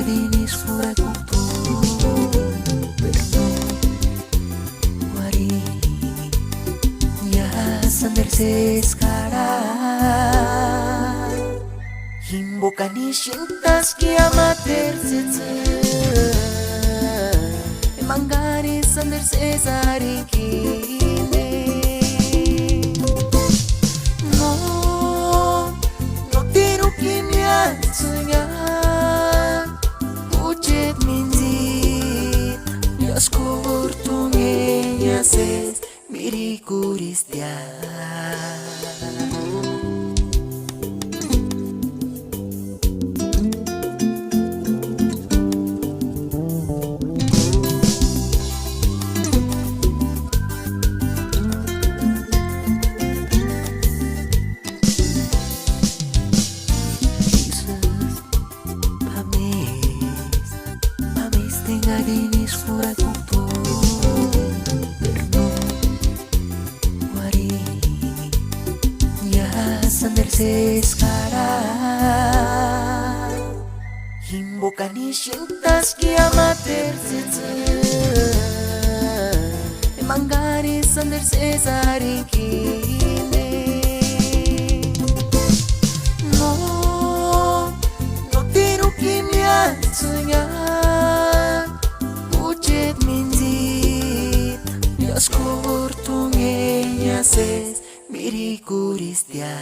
dinis fura kutu wari ya sanderse sekarang himbokan isintas kiamater setse emang garis sanderse sarikine no no tiro kimia soñar ucet minzit Dios cortungeña ses miri kuristia dinis fura kutu wari ya sanderse sekarang himbokan isintas kiamater setse emang garis sanderse sarikine no no tiro kimia soñar ucet minzit Dios cortungeña ses miri kuristia